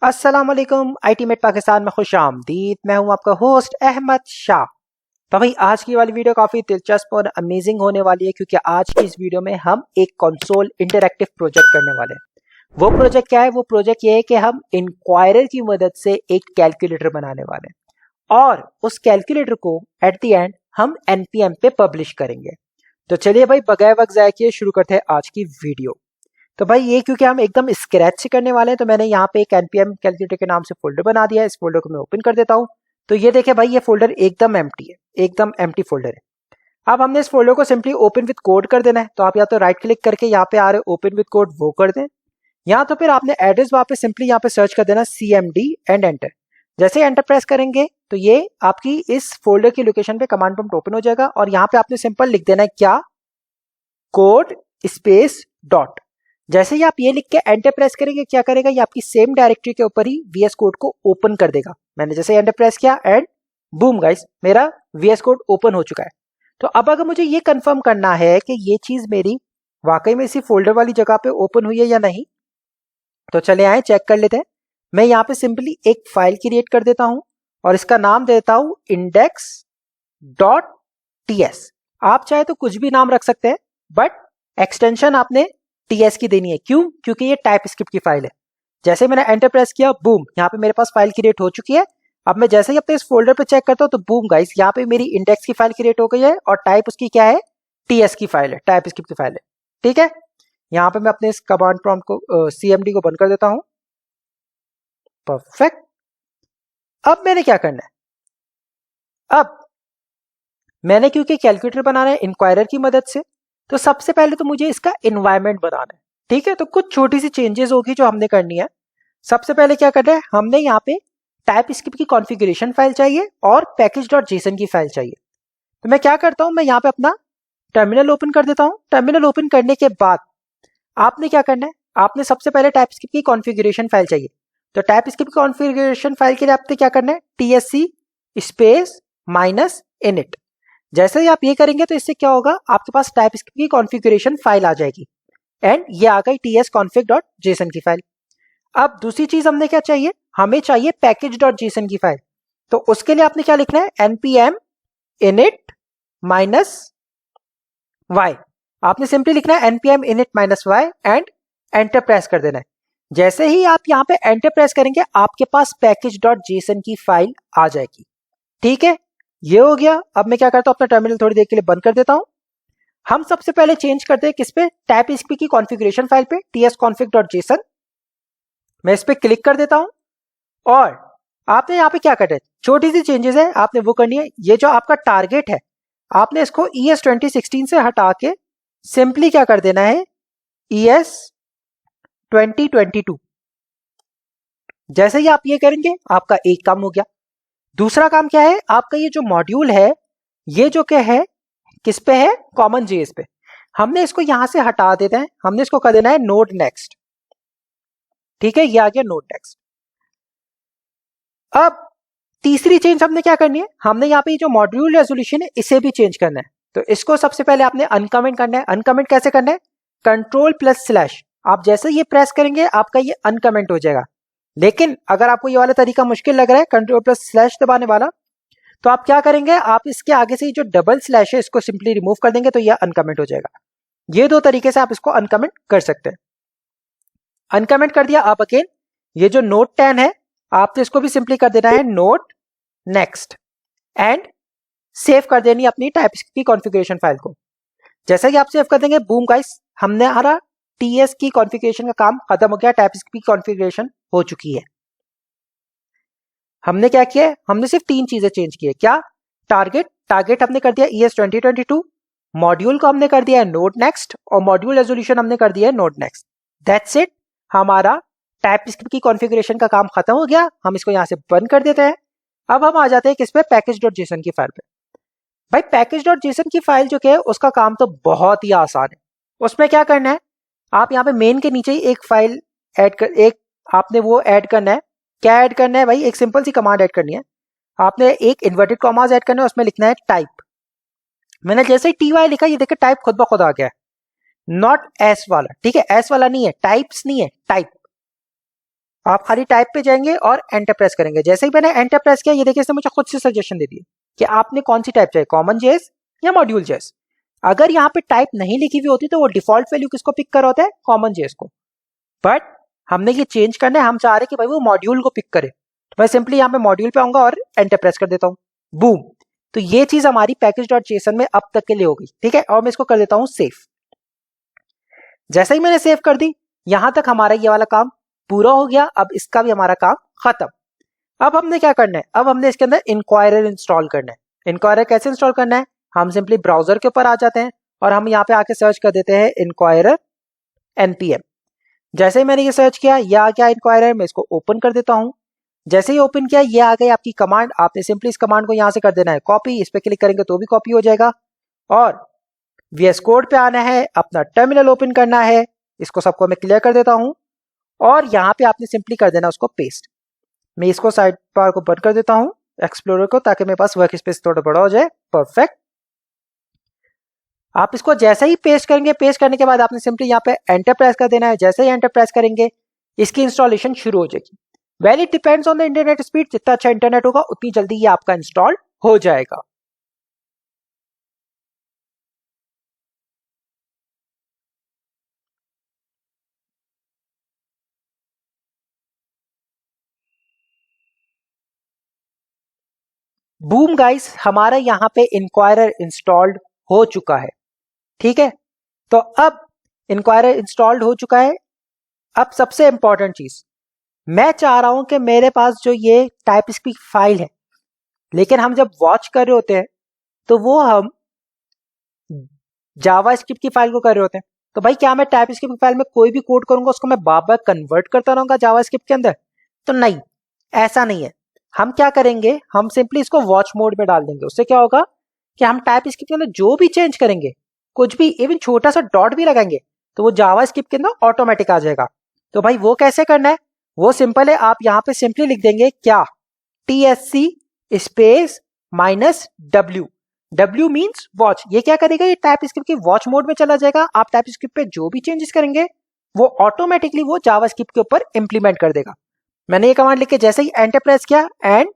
अस्सलाम वालेकुम। IT met Pakistan में खुश आमदीद। मैं हूं आपका होस्ट अहमद शाह। तो भाई आज की वाली वीडियो काफी दिलचस्प और अमेजिंग होने वाली है क्योंकि आज की इस वीडियो में हम एक कंसोल इंटरैक्टिव प्रोजेक्ट करने वाले हैं। वो प्रोजेक्ट क्या है? वो प्रोजेक्ट ये है कि हम इंक्वायरर की मदद से एक कैलकुलेटर बनाने वाले हैं और उस कैलकुलेटर को एट द एंड हम एनपीएम पे पब्लिश करेंगे। तो चलिए भाई बगैर वक्त ज़ाया किए शुरू करते हैं आज की वीडियो। तो भाई ये क्योंकि हम एकदम स्क्रैच से करने वाले हैं तो मैंने यहाँ पे एक npm कैलकुलेटर के नाम से फोल्डर बना दिया है। इस फोल्डर को मैं ओपन कर देता हूँ। तो ये देखिए भाई ये फोल्डर एकदम एम्प्टी है, एकदम एम्प्टी फोल्डर है। अब हमने इस फोल्डर को सिंपली ओपन विद कोड कर देना है। तो आप या तो राइट क्लिक करके यहाँ पे आ रहे ओपन विद कोड वो कर दें, या तो फिर आपने एड्रेस बार पे सिंपली यहाँ पे सर्च कर देना cmd एंड एंटर। जैसे ही एंटर प्रेस करेंगे तो ये आपकी इस फोल्डर की लोकेशन पे कमांड प्रॉम्प्ट ओपन हो जाएगा और यहाँ पे आपने सिंपल लिख देना है क्या, कोड स्पेस डॉट। जैसे ही आप ये लिख के एंटर प्रेस करेंगे क्या करेगा, ये आपकी सेम डायरेक्टरी के ऊपर ही वीएस कोड को ओपन कर देगा। मैंने जैसे एंटर प्रेस किया एंड बूम गाइस मेरा वीएस कोड ओपन हो चुका है। तो अब अगर मुझे ये कंफर्म करना है कि ये चीज मेरी वाकई में इसी फोल्डर वाली जगह पे ओपन हुई है या नहीं, तो चले आए चेक कर लेते हैं। मैं यहाँ पे सिंपली एक फाइल क्रिएट कर देता हूं और इसका नाम देता हूं index.ts। आप चाहे तो कुछ भी नाम रख सकते हैं बट एक्सटेंशन आपने टीएस की देनी है। क्यों? क्योंकि ये टाइप स्क्रिप्ट की फाइल है। जैसे मैंने एंटर प्रेस किया बूम यहाँ पे मेरे पास फाइल क्रिएट हो चुकी है। अब मैं जैसे ही अपने इस फोल्डर पे चेक करता हूँ तो बूम गाइस यहाँ पे मेरी इंडेक्स की फाइल क्रिएट हो गई है और टाइप उसकी क्या है, टीएस की फाइल है, टाइप स्क्रिप्ट की फाइल है। ठीक है, यहाँ पे मैं अपने इस कमांड प्रॉम्प्ट को सीएमडी को बंद कर देता हूँ। परफेक्ट। अब मैंने क्या करना है, अब मैंने क्योंकि कैलकुलेटर बनाना है इंक्वायरर की मदद से, तो सबसे पहले तो मुझे इसका एनवायरनमेंट बनाना है। ठीक है, तो कुछ छोटी सी चेंजेस होगी जो हमने करनी है। सबसे पहले क्या करना है, हमने यहाँ पे टाइप स्क्रिप्ट की कॉन्फ़िगरेशन फाइल चाहिए और पैकेज.जेसन की फाइल चाहिए। तो मैं क्या करता हूँ, मैं यहाँ पे अपना टर्मिनल ओपन कर देता हूँ। टर्मिनल ओपन करने के बाद आपने क्या करना है, आपने सबसे पहले टाइप स्क्रिप्ट की कॉन्फ़िगरेशन फाइल चाहिए। तो टाइप स्क्रिप्ट की कॉन्फ़िगरेशन फाइल के लिए आपने क्या करना है, tsc स्पेस माइनस इनिट। जैसे ही आप ये करेंगे तो इससे क्या होगा, आपके पास टाइप स्क्रिप्ट की कॉन्फ़िगरेशन फाइल आ जाएगी एंड ये आ गई tsconfig.json की फाइल। अब दूसरी चीज हमने क्या चाहिए, हमें चाहिए पैकेज.json की फाइल। तो उसके लिए आपने क्या लिखना है, npm init माइनस y। आपने सिंपली लिखना है npm init minus y and enter press कर देना है। जैसे ही आप यहाँ पे एंटर प्रेस करेंगे आपके पास पैकेज.json की फाइल आ जाएगी। ठीक है, ये हो गया। अब मैं क्या करता हूं, अपना टर्मिनल थोड़ी देर के लिए बंद कर देता हूं। हम सबसे पहले चेंज करते हैं किस पे, टाइप स्क्रिप्ट की कॉन्फ़िगरेशन फाइल पे tsconfig.json। मैं इस पे क्लिक कर देता हूं और आपने यहाँ पे क्या करना है, छोटी सी चेंजेस है आपने वो करनी है। ये जो आपका टारगेट है आपने इसको ES 2016 से हटा के सिंपली क्या कर देना है, ES 2022। जैसे ही आप ये करेंगे आपका एक काम हो गया। दूसरा काम क्या है, आपका ये जो मॉड्यूल है ये जो क्या है, किस पे है, कॉमन जेएस पे। हमने इसको यहां से हटा देते हैं, हमने इसको कर देना है नोड नेक्स्ट। ठीक है, ये आ गया नोड नेक्स्ट। अब तीसरी चेंज हमने क्या करनी है, हमने यहाँ पे जो मॉड्यूल रेजोल्यूशन है इसे भी चेंज करना है। तो इसको सबसे पहले आपने अनकमेंट करना है। अनकमेंट कैसे करना है, कंट्रोल+/। आप जैसे ये प्रेस करेंगे आपका ये अनकमेंट हो जाएगा। लेकिन अगर आपको ये वाला तरीका मुश्किल लग रहा है कंट्रोल+/ दबाने वाला, तो आप क्या करेंगे, आप इसके आगे से जो डबल स्लैश है इसको सिंपली रिमूव कर देंगे तो ये अनकमेंट हो जाएगा। ये दो तरीके से आप इसको अनकमेंट कर सकते हैं। अनकमेंट कर दिया। आप अगेन ये जो नोट 10 है आपने इसको भी सिंपली कर देना है नोट नेक्स्ट एंड सेव कर देनी अपनी टाइप की कॉन्फ़िगरेशन फाइल को। जैसे कि आप सेव कर देंगे बूम गाइस हमने हमारा टीएस की कॉन्फ़िगरेशन का काम खत्म हो गया, टाइप की कॉन्फ़िगरेशन हो चुकी है। हमने क्या किया है, हमने सिर्फ तीन चीजें चेंज की है। क्या, टारगेट हमने कर दिया ES 2022, मॉड्यूल को हमने कर दिया है नोड नेक्स्ट और मॉड्यूल रेजोल्यूशन हमने कर दिया है नोड नेक्स्ट। दैट्स इट, हमारा टाइप स्क्रिप्ट की कॉन्फ़िगरेशन का काम खत्म हो गया। हम इसको यहां से बंद कर देते हैं। अब हम आ जाते हैं किस पे, पैकेज.जेसन की फाइल पे। भाई पैकेज.जेसन की फाइल जो है उसका काम तो बहुत ही आसान है। उसमें क्या करना है, आप यहाँ पे मेन के नीचे ही एक फाइल ऐड कर, एक आपने वो ऐड करना है। क्या ऐड करना है भाई, एक सिंपल सी कमांड ऐड करनी है। आपने एक इन्वर्टेड कॉमास ऐड करना है, उसमें लिखना है टाइप। मैंने जैसे ही TY लिखा ये देखिए टाइप खुद ब खुद आ गया है, नॉट एस वाला। ठीक है, एस वाला नहीं है, टाइप्स नहीं है, टाइप। आप खाली टाइप पे जाएंगे और एंटर प्रेस करेंगे। जैसे ही मैंने एंटर प्रेस किया, ये देखिए इसने मुझे खुद से सजेशन दे दिया कि आपने कौन सी टाइप चाहिए, कॉमन जेएस या मॉड्यूल जेएस। अगर यहाँ पे टाइप नहीं लिखी हुई होती तो वो डिफॉल्ट वैल्यू किसको पिक कर होता है, कॉमन जेएस को। बट हमने ये चेंज करना है, हम चाह रहे हैं कि भाई वो मॉड्यूल को पिक करे। तो मैं सिंपली यहाँ पे मॉड्यूल पे आऊंगा और एंटर प्रेस कर देता हूँ, बूम। तो ये चीज हमारी पैकेज.जेसन में अब तक के लिए हो गई, ठीक है। और मैं इसको कर देता हूँ सेव। जैसे ही मैंने सेव कर दी, यहां तक हमारा ये वाला काम पूरा हो गया। अब इसका भी हमारा काम खत्म। अब हमने क्या करना है, अब हमने इसके अंदर इंक्वायरर इंस्टॉल करना है। इंक्वायरर कैसे इंस्टॉल करना है, हम सिंपली ब्राउजर के ऊपर आ जाते हैं और हम यहाँ पे आके सर्च कर देते हैं इंक्वायरर npm। जैसे ही मैंने ये सर्च किया, ये आ गया इंक्वायरर, मैं इसको ओपन कर देता हूं। जैसे ही ओपन किया, ये आ गई आपकी कमांड। आपने सिंपली इस कमांड को यहां से कर देना है कॉपी, इस पे क्लिक करेंगे तो भी कॉपी हो जाएगा। और VS कोड पे आना है, अपना टर्मिनल ओपन करना है, इसको सबको मैं क्लियर कर देता हूं। और यहाँ पे आपने सिंपली कर देना उसको पेस्ट। मैं इसको साइड बार को बंद कर देता हूं, एक्सप्लोरर को, ताकि मेरे पास वर्क स्पेस थोड़ा बड़ा हो जाए। परफेक्ट। आप इसको जैसे ही पेस्ट करेंगे, पेस्ट करने के बाद आपने सिंपली यहाँ पे एंटर प्रेस कर देना है। जैसे ही एंटर प्रेस करेंगे, इसकी इंस्टॉलेशन शुरू हो जाएगी। Well it depends on the internet speed, जितना अच्छा इंटरनेट होगा उतनी जल्दी ये आपका इंस्टॉल हो जाएगा। बूम गाइस, हमारा यहाँ पे इंक्वायरर इंस्टॉल्ड हो चुका है, ठीक है। तो अब इंक्वायरर इंस्टॉल्ड हो चुका है। अब सबसे इंपॉर्टेंट चीज, मैं चाह रहा हूं कि मेरे पास जो ये टाइपस्क्रिप्ट फाइल है, लेकिन हम जब वॉच कर रहे होते हैं तो वो हम जावास्क्रिप्ट की फाइल को कर रहे होते हैं। तो भाई क्या मैं टाइपस्क्रिप्ट फाइल में कोई भी कोड करूंगा उसको मैं बार बार कन्वर्ट करता रहूंगा जावास्क्रिप्ट के अंदर? तो नहीं, ऐसा नहीं है। हम क्या करेंगे, हम सिंपली इसको वॉच मोड में डाल देंगे। उससे क्या होगा कि हम टाइपस्क्रिप्ट के अंदर जो भी चेंज करेंगे, कुछ भी, इवन छोटा सा डॉट भी लगाएंगे, तो वो जावास्क्रिप्ट के अंदर ऑटोमेटिक आ जाएगा। तो भाई वो कैसे करना है, वो सिंपल है। आप यहाँ पे सिंपली लिख देंगे क्या, TSC space -W। W means watch. ये क्या करेगा, ये टाइपस्क्रिप्ट की वॉच मोड में चला जाएगा। आप टाइपस्क्रिप्ट पे जो भी चेंजेस करेंगे वो ऑटोमेटिकली वो जावास्क्रिप्ट के ऊपर इंप्लीमेंट कर देगा। मैंने ये कमांड लिख के जैसे ही एंटर प्रेस किया, एंड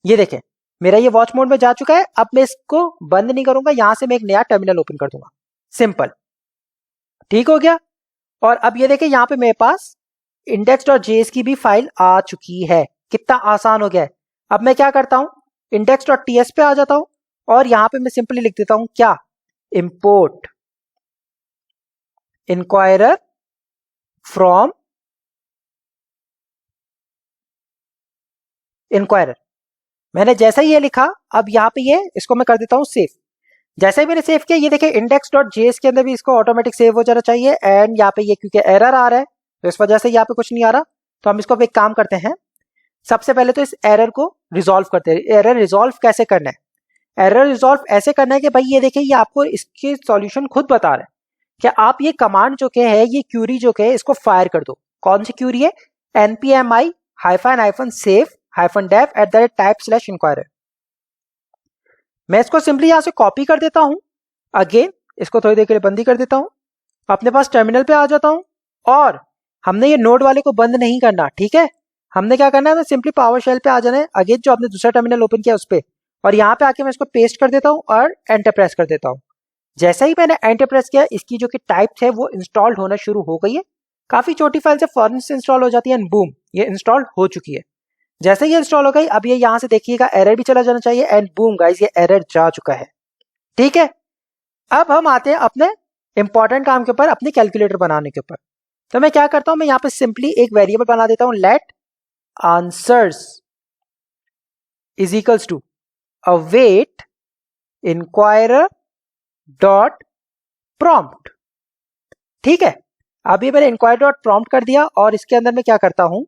ये देखें मेरा ये वॉच मोड में जा चुका है। अब मैं इसको बंद नहीं करूंगा, यहां से मैं एक नया टर्मिनल ओपन कर दूंगा, सिंपल, ठीक हो गया। और अब ये देखें यहाँ पे मेरे पास index.js की भी फाइल आ चुकी है। कितना आसान हो गया है। अब मैं क्या करता हूं, index.ts पे आ जाता हूं और यहां पे मैं सिंपली लिख देता हूं क्या, इंपोर्ट इंक्वायरर फ्रॉम इंक्वायरर। मैंने जैसा ही ये लिखा, अब यहाँ पे ये इसको मैं कर देता हूं सेव। जैसे ही मैंने सेव किया, ये देखिए index.js के अंदर भी इसको ऑटोमेटिक सेव हो जाना चाहिए। एंड यहाँ पे ये क्योंकि एरर आ रहा है तो इस वजह से यहाँ पे कुछ नहीं आ रहा। तो हम इसको अब एक काम करते हैं, सबसे पहले तो इस एरर को रिजॉल्व करते हैं। एरर रिजॉल्व कैसे करना है, एरर रिजॉल्व ऐसे करना है कि भाई ये देखिए ये आपको इसके सॉल्यूशन खुद बता रहा है कि आप ये कमांड जो के है, ये क्यूरी जो के है, इसको फायर कर दो। कौन सी क्यूरी है, npmi-save-dev@type/inquirer। मैं इसको सिंपली यहां से कॉपी कर देता हूं, अगेन इसको थोड़ी देर के लिए बंद ही कर देता हूं, अपने पास टर्मिनल पे आ जाता हूं। और हमने ये नोड वाले को बंद नहीं करना, ठीक है। हमने क्या करना है, मैं सिंपली पावर शेल पे आ जाना है, अगेन जो आपने दूसरा टर्मिनल ओपन किया उस पे, और यहाँ पे आके मैं इसको पेस्ट कर देता हूँ और एंटर प्रेस कर देता हूँ। जैसे ही मैंने एंटर प्रेस किया, इसकी जो कि टाइप है वो इंस्टॉल्ड होना शुरू हो गई है। काफी छोटी फाइल से फौरन से इंस्टॉल हो जाती है, एंड बूम, ये इंस्टॉल्ड हो चुकी है। जैसे ये इंस्टॉल हो गई, अब ये यहाँ से देखिएगा एरर भी चला जाना चाहिए, एंड बूम गाइस, ये एरर जा चुका है, ठीक है। अब हम आते हैं अपने इंपॉर्टेंट काम के ऊपर, अपनी कैलकुलेटर बनाने के ऊपर। तो मैं क्या करता हूं, मैं यहाँ पे सिंपली एक वेरिएबल बना देता हूं, let answers is equals to await inquirer dot prompt, ठीक है। अभी मैंने इंक्वायरर डॉट प्रॉम्प्ट कर दिया और इसके अंदर मैं क्या करता हूं,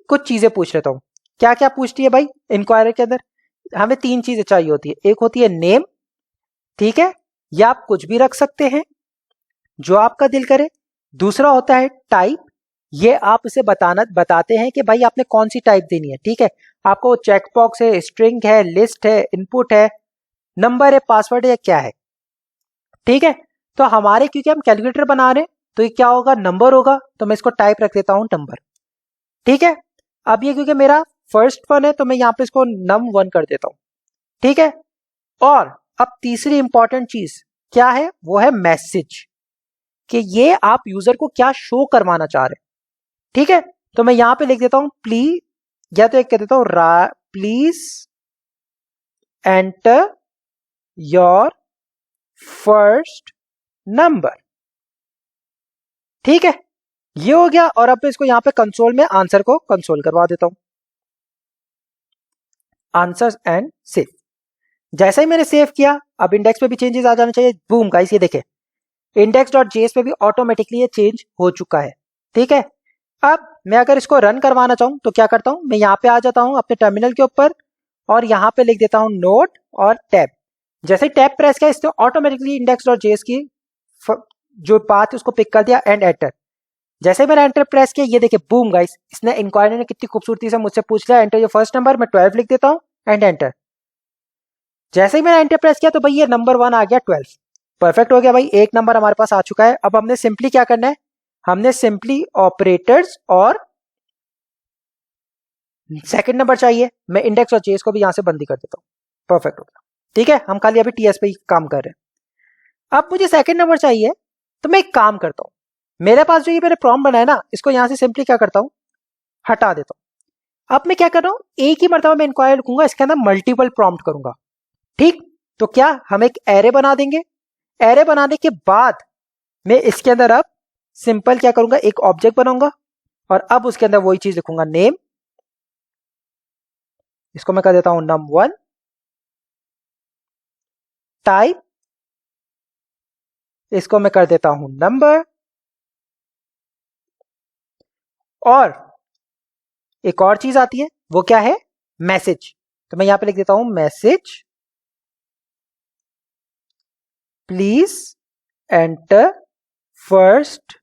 कुछ चीजें पूछ लेता हूं। क्या क्या पूछती है भाई इंक्वायरर के अंदर, हमें 3 चीजें चाहिए होती है। एक होती है नेम, ठीक है, या आप कुछ भी रख सकते हैं जो आपका दिल करे। दूसरा होता है टाइप, ये आप इसे बताते हैं कि भाई आपने कौन सी टाइप देनी है, ठीक है। आपको चेकबॉक्स है, स्ट्रिंग है, लिस्ट है, इनपुट है, नंबर है, पासवर्ड है, या क्या है, ठीक है। तो हमारे क्योंकि हम कैलकुलेटर बना रहे हैं तो ये क्या होगा, नंबर होगा, तो मैं इसको टाइप रख देता हूं नंबर। ठीक है, अब ये क्योंकि मेरा फर्स्ट वन है तो मैं यहाँ पे इसको num1 कर देता हूं। ठीक है, और अब तीसरी इंपॉर्टेंट चीज क्या है, वो है मैसेज, कि ये आप यूजर को क्या शो करवाना चाह रहे हैं। ठीक है, तो मैं यहां पे लिख देता हूं प्लीज, या तो एक कह देता हूं please enter your first number. ठीक है, ये हो गया, और अब मैं इसको यहां पे कंसोल में आंसर को कंसोल करवा देता हूं, आंसर्स एंड सेव। जैसा ही मैंने सेव किया, अब इंडेक्स पे भी चेंजेस आ जाने चाहिए। बूम गाइस, ये देखें index.js पे भी ऑटोमेटिकली ये चेंज हो चुका है। ठीक है, अब मैं अगर इसको रन करवाना चाहूं तो क्या करता हूं, मैं यहाँ पे आ जाता हूं अपने टर्मिनल के ऊपर, और यहाँ पे लिख देता हूं नोट और टैब। जैसे ही टैब प्रेस किया, इसने ऑटोमेटिकली index.js की जो पाथ है उसको पिक कर दिया एंड एंटर। जैसे ही मैंने एंटर प्रेस किया, ये देखिए बूम गाइस, इसने इंक्वायरी ने कितनी खूबसूरती से मुझसे पूछ लिया एंटर योर फर्स्ट नंबर, मैं 12 लिख देता हूं एंड एंटर। जैसे ही मैंने एंटर प्रेस किया तो भाई ये नंबर 1 आ गया 12। परफेक्ट हो गया भाई, एक नंबर हमारे पास आ चुका है। अब हमने सिंपली क्या करना है, हमने सिंपली ऑपरेटर्स और सेकंड नंबर चाहिए। मैं इंडेक्स और जेस को भी यहां से बंद ही कर देता हूं। परफेक्ट हो गया। ठीक है, हम खाली अभी टीएस पे ही काम कर रहे हैं। अब मुझे सेकंड नंबर चाहिए, तो मैं एक काम करता हूं, मेरे पास जो ये मैंने प्रॉम्प्ट बनाया ना, इसको यहां से सिंपली क्या करता हूं, हटा देता हूं। अब मैं क्या कर रहा हूं, एक ही मर्तबा मैं इंक्वायरी लिखूंगा, इसके अंदर मल्टीपल प्रॉम्प्ट करूंगा। ठीक, तो क्या हम एक एरे बना देंगे। एरे बनाने के बाद मैं इसके अंदर अब सिंपल क्या करूंगा, एक ऑब्जेक्ट बनाऊंगा, और अब उसके अंदर वही चीज लिखूंगा नेम, इसको मैं कर देता हूं num1, टाइप, इसको मैं कर देता हूं नंबर, और एक और चीज आती है, वो क्या है, मैसेज। तो मैं यहां पे लिख देता हूं message please enter first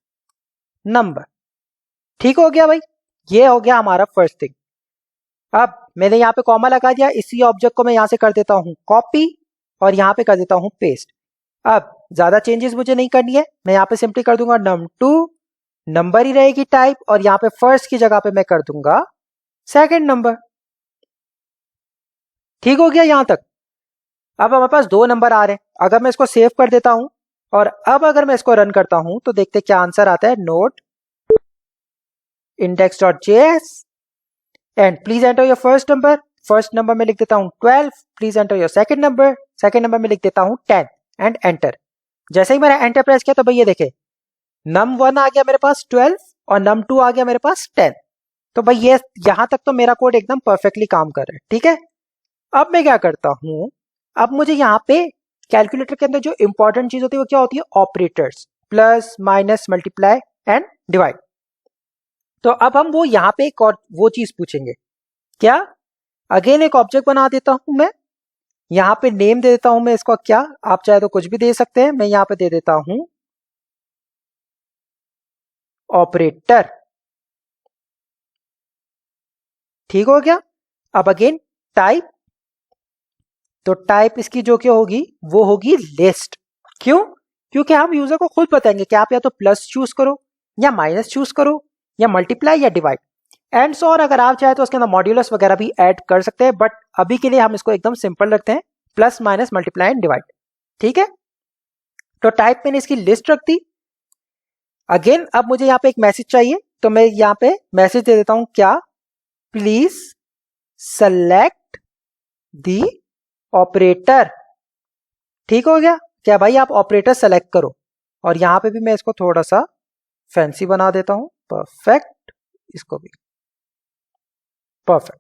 number. ठीक हो गया भाई, ये हो गया हमारा फर्स्ट थिंग। अब मैंने यहां पे कॉमा लगा दिया, इसी ऑब्जेक्ट को मैं यहां से कर देता हूं कॉपी, और यहां पे कर देता हूं पेस्ट। अब ज्यादा चेंजेस मुझे नहीं करनी है, मैं यहां पे सिंपली कर दूंगा num2, नंबर ही रहेगी टाइप, और यहां पे फर्स्ट की जगह पे मैं कर दूंगा सेकंड नंबर। ठीक हो गया यहां तक। अब हमारे पास 2 नंबर आ रहे हैं। अगर मैं इसको सेव कर देता हूं, और अब अगर मैं इसको रन करता हूं, तो देखते क्या आंसर आता है, note index.js and please enter your first number. First number में लिख देता हूं 12, please enter your second number, second number में लिख देता हूं 10 एंड एंटर। जैसे ही मैंने एंटर प्रेस किया, तो भाई ये देखे num1 आ गया मेरे पास 12, और num2 आ गया मेरे पास 10। तो भाई ये यहां तक तो मेरा कोड एकदम परफेक्टली काम कर रहा है। ठीक है, अब मैं क्या करता हूं, अब मुझे यहां पे कैलकुलेटर के अंदर जो इंपॉर्टेंट चीज होती है वो क्या होती है, operators, plus minus multiply and divide. तो अब हम वो यहां पे एक और वो चीज पूछेंगे, क्या, अगेन एक ऑब्जेक्ट बना देता हूं मैं, यहां पे नेम दे देता हूं मैं इसको, क्या, आप चाहे तो कुछ भी दे सकते हैं, मैं यहां पे दे देता हूं ऑपरेटर। ठीक हो गया। अब अगेन टाइप, तो टाइप इसकी जो क्या होगी, वो होगी लिस्ट। क्यों, क्योंकि हम यूजर को खुद बताएंगे कि आप या तो प्लस चूज करो, या माइनस चूज करो, या मल्टीप्लाई या डिवाइड एंड सो। और अगर आप चाहे तो उसके अंदर मॉड्यूलस वगैरह भी ऐड कर सकते हैं, बट अभी के लिए हम इसको एकदम सिंपल रखते हैं, plus minus multiply and divide. ठीक है, तो टाइप मैंने इसकी लिस्ट रख दी। अगेन अब मुझे यहाँ पे एक मैसेज चाहिए, तो मैं यहाँ पे मैसेज दे देता हूं, क्या, प्लीज सेलेक्ट दी ऑपरेटर। ठीक हो गया, क्या भाई आप ऑपरेटर सेलेक्ट करो, और यहां पे भी मैं इसको थोड़ा सा फैंसी बना देता हूं, परफेक्ट, इसको भी परफेक्ट,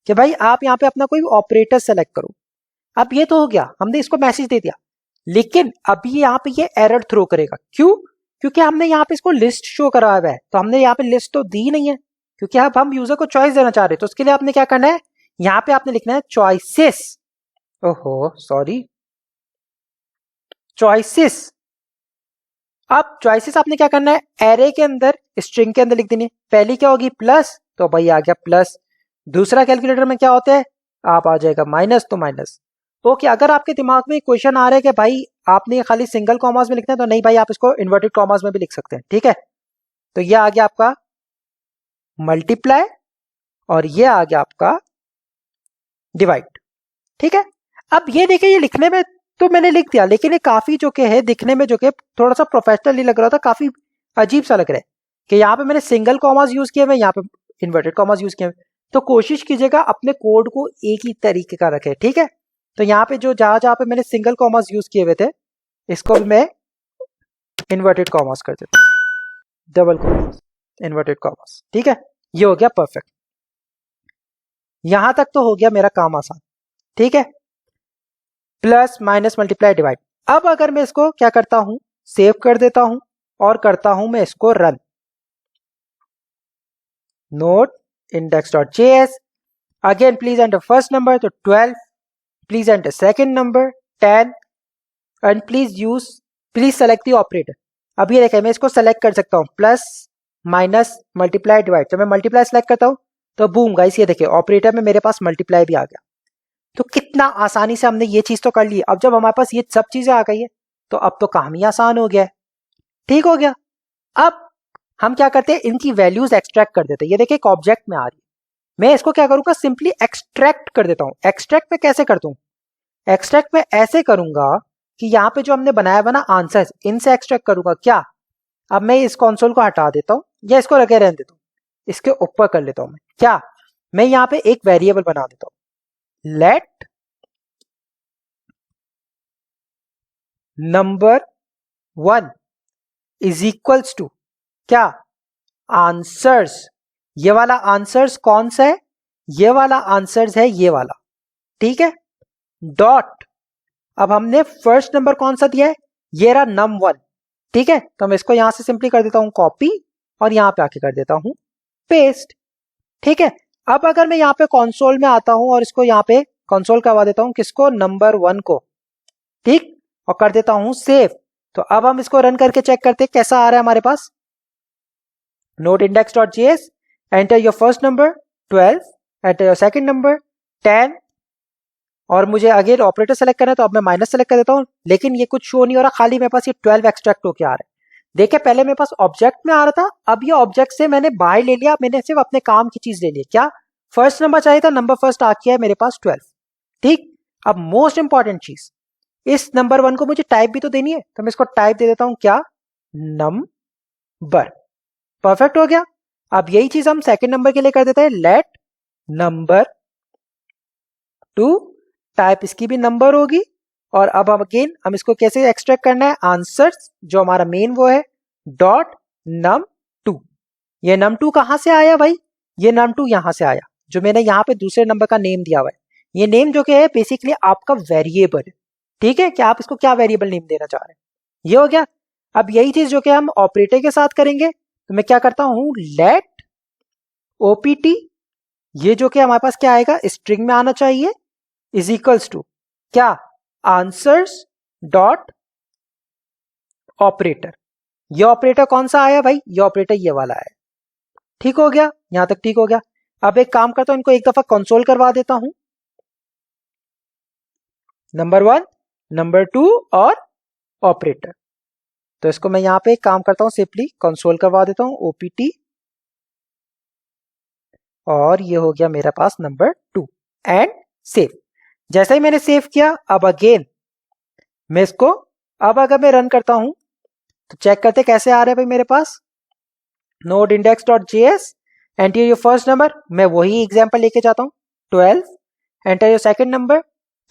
कि भाई आप यहां पे अपना कोई ऑपरेटर सेलेक्ट करो। अब ये तो हो गया, हमने इसको मैसेज दे दिया, लेकिन अभी यहां पे ये एरर थ्रो करेगा। क्यों, क्योंकि हमने यहां पे इसको लिस्ट शो कराया हुआ है, तो हमने यहाँ पे लिस्ट तो दी नहीं है, क्योंकि अब हम यूजर को चॉइस देना चाह रहे हैं। तो उसके लिए आपने क्या करना है, यहां पे आपने लिखना है चॉइसेस, ओहो सॉरी, चॉइसेस। अब चॉइसेस आपने क्या करना है, एरे के अंदर स्ट्रिंग के अंदर लिख देनी है। पहली क्या होगी, प्लस, तो भाई आ गया प्लस। दूसरा कैलकुलेटर में क्या होता है, आप आ जाएगा माइनस, तो माइनस। ओके, अगर आपके दिमाग में क्वेश्चन आ रहा है कि भाई आपने खाली सिंगल कॉमास में लिखना है, तो नहीं भाई, आप इसको इन्वर्टेड कॉमास में भी लिख सकते हैं। ठीक है, तो ये आ गया आपका मल्टीप्लाई और ये आ गया आपका डिवाइड। ठीक है, अब ये देखिए, ये लिखने में तो मैंने लिख दिया, लेकिन ये काफी जो कि है दिखने में जो कि थोड़ा सा प्रोफेशनली लग रहा था, काफी अजीब सा लग रहा है कि यहाँ पे मैंने सिंगल कॉमास यूज किए हुए, यहाँ पे इन्वर्टेड कॉमास यूज किए हुए। तो कोशिश कीजिएगा अपने कोड को एक ही तरीके का रखें। ठीक है, तो यहाँ पे जो जहां जहां पे मैंने सिंगल कॉमास यूज किए हुए थे, इसको भी मैं इन्वर्टेड कॉमास कर देता हूँ, डबल कॉमास, इन्वर्टेड कॉमास। ठीक है, ये हो गया परफेक्ट। यहां तक तो हो गया मेरा काम आसान। ठीक है, प्लस माइनस मल्टीप्लाई डिवाइड। अब अगर मैं इसको क्या करता हूं, सेव कर देता हूं और करता हूं मैं इसको run. Note index.js, again please enter first number, तो 12, please enter second number 10 and please select the operator. अब ये देखें, मैं इसको सेलेक्ट कर सकता हूं, प्लस माइनस मल्टीप्लाई डिवाइड। जब मैं मल्टीप्लाई सेलेक्ट करता हूं तो बूम गाइस, ये देखिए ऑपरेटर में मेरे पास मल्टीप्लाई भी आ गया। तो कितना आसानी से हमने ये चीज तो कर ली। अब जब हमारे पास ये सब चीजें आ गई है तो अब तो काम ही आसान हो गया है। ठीक हो गया। अब हम क्या करते हैं, इनकी वैल्यूज एक्सट्रैक्ट कर देते हैं। ये देखिए एक ऑब्जेक्ट में आ रही है, मैं इसको क्या करूंगा, सिंपली एक्सट्रैक्ट कर देता हूं। एक्सट्रैक्ट में कैसे करता हूं, एक्सट्रैक्ट में ऐसे करूंगा कि यहाँ पे जो हमने बनाया हुआ ना आंसर, इनसे एक्सट्रैक्ट करूंगा। क्या, अब मैं इस कंसोल को हटा देता हूं या इसको लगे रहने देता हूं, इसके ऊपर कर लेता हूं मैं। क्या, मैं यहाँ पे एक वेरिएबल बना देता हूं, let number 1 is equals to क्या, आंसर्स। ये वाला आंसर्स कौन सा है, ये वाला आंसर्स है ये वाला। ठीक है, डॉट, अब हमने फर्स्ट नंबर कौन सा दिया है, ये रहा num1। ठीक है, तो मैं इसको यहां से सिंपली कर देता हूं कॉपी और यहां पे आके कर देता हूं पेस्ट। ठीक है, अब अगर मैं यहाँ पे कंसोल में आता हूं और इसको यहाँ पे कंसोल करवा देता हूं, किसको, नंबर 1 को। ठीक, और कर देता हूं सेव। तो अब हम इसको रन करके चेक करते हैं कैसा आ रहा है हमारे पास। Node index.js, enter your first number 12, enter your second number 10, और मुझे अगेन ऑपरेटर सेलेक्ट करना है तो अब मैं माइनस सेलेक्ट कर देता हूं, लेकिन ये कुछ शो नहीं हो रहा, खाली मेरे पास ये 12 एक्सट्रैक्ट होके आ रहा है। देखिए पहले मेरे पास ऑब्जेक्ट में आ रहा था, अब ये ऑब्जेक्ट से मैंने बाहर ले लिया, मैंने सिर्फ अपने काम की चीज ले ली। क्या, फर्स्ट नंबर चाहिए था, नंबर फर्स्ट आ गया है मेरे पास 12। ठीक, अब मोस्ट इंपॉर्टेंट चीज, इस नंबर 1 को मुझे टाइप भी तो देनी है, तो मैं इसको टाइप दे देता हूं क्या, नंबर। परफेक्ट हो गया। अब यही चीज हम सेकंड नंबर के लिए कर देते हैं, लेट नंबर 2, टाइप इसकी भी नंबर होगी। और अब हम अगेन हम इसको कैसे एक्सट्रैक्ट करना है, आंसर्स जो हमारा मेन वो है, डॉट num2। ये num2 कहां से आया भाई, ये num2 यहां से आया, जो मैंने यहाँ पे दूसरे नंबर का नेम दिया हुआ है। ये नेम जो कि है बेसिकली आपका वेरिएबल है। ठीक है, कि आप इसको क्या वेरिएबल नेम देना चाह रहे हैं, ये हो गया। अब यही चीज जो कि हम ऑपरेटर के साथ करेंगे, तो मैं क्या करता हूं, लेट ओपीटी, ये जो कि हमारे पास क्या आएगा, स्ट्रिंग में आना चाहिए, इज इक्वल्स टू क्या, आंसर्स डॉट ऑपरेटर। ये ऑपरेटर कौन सा आया भाई, ये ऑपरेटर ये वाला है। ठीक हो गया, यहां तक ठीक हो गया। अब एक काम करता हूं, इनको एक दफा कंसोल करवा देता हूं, नंबर 1, नंबर 2 और ऑपरेटर। तो इसको मैं यहां पे एक काम करता हूं, सिंपली कंसोल करवा देता हूं, ओपीटी, और ये हो गया मेरे पास नंबर 2 एंड सेव। जैसे ही मैंने सेव किया, अब अगेन मैं इसको, अब अगर मैं रन करता हूं तो चेक करते कैसे आ रहे हैं भाई मेरे पास। Node index.js, enter your first number, मैं वही एग्जांपल लेके जाता हूं, 12, enter your second number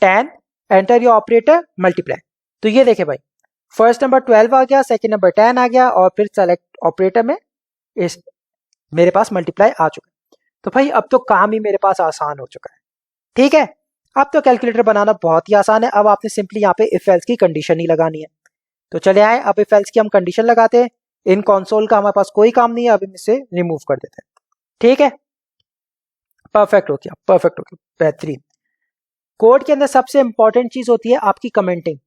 10, enter your operator multiply. तो ये देखे भाई, फर्स्ट नंबर 12 आ गया, सेकंड नंबर 10 आ गया, और फिर सेलेक्ट ऑपरेटर में इस मेरे पास मल्टीप्लाई आ चुका है। तो भाई अब तो काम ही मेरे पास आसान हो चुका है। ठीक है, अब तो कैलकुलेटर बनाना बहुत ही आसान है। अब आपने सिंपली यहाँ पे इफ एल्स की कंडीशन ही लगानी है। तो चले आए, अब इफ एल्स की हम कंडीशन लगाते हैं। इन कंसोल का हमारे पास कोई काम नहीं है, अब हम इसे रिमूव कर देते हैं। ठीक है, परफेक्ट हो गया, परफेक्ट हो गया, बेहतरीन। कोड के अंदर सबसे इंपॉर्टेंट चीज होती है आपकी कमेंटिंग।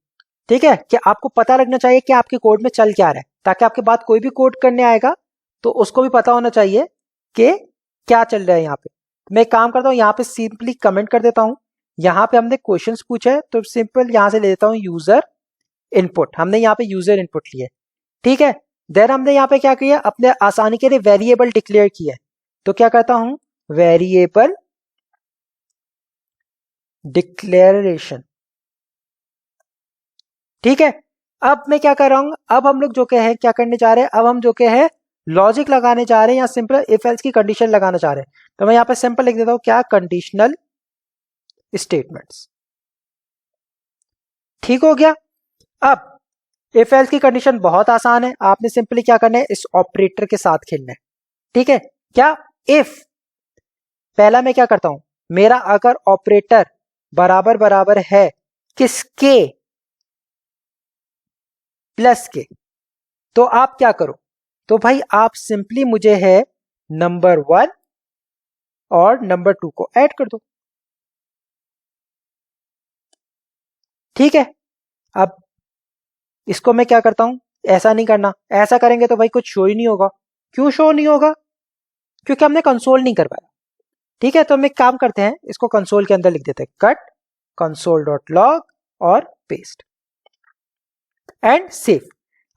ठीक है, कि आपको पता लगना चाहिए कि आपके कोड में चल क्या रहा है, ताकि आपके बाद कोई भी कोड करने आएगा तो उसको भी पता होना चाहिए कि क्या चल रहा है यहाँ पे। मैं एक काम करता हूँ, यहाँ पे सिंपली कमेंट कर देता हूँ। यहाँ पे हमने क्वेश्चंस पूछा है, तो सिंपल यहाँ से ले लेता हूँ यूजर इनपुट। हमने यहाँ पे यूजर इनपुट लिए, ठीक है। देन हमने यहाँ पे क्या किया, अपने आसानी के लिए वेरिएबल डिक्लेयर किया है। तो क्या करता हूं, वेरिएबल डिक्लेरेशन। ठीक है, अब मैं क्या कर रहा हूं, अब हम लोग जो के है क्या करने जा रहे हैं, अब हम जो के है लॉजिक लगाने जा रहे हैं या सिंपल इफ एल्स की कंडीशन लगाना चाह रहे हैं। तो मैं यहां पे सिंपल लिख देता हूं क्या, कंडीशनल स्टेटमेंट्स। ठीक हो गया। अब इफ एल्स की कंडीशन बहुत आसान है, आपने सिंपली क्या करना है, इस ऑपरेटर के साथ खेलना है। ठीक है, क्या, इफ, पहला मैं क्या करता हूं, मेरा अगर ऑपरेटर बराबर बराबर है किसके, प्लस के, तो आप क्या करो, तो भाई आप सिंपली मुझे है नंबर 1 और नंबर 2 को ऐड कर दो। ठीक है, अब इसको मैं क्या करता हूं, ऐसा नहीं करना, ऐसा करेंगे तो भाई कुछ शो ही नहीं होगा। क्यों शो नहीं होगा, क्योंकि हमने कंसोल नहीं करवाया। ठीक है, तो हम एक काम करते हैं, इसको कंसोल के अंदर लिख देते हैं, कट console.log और पेस्ट एंड सेव।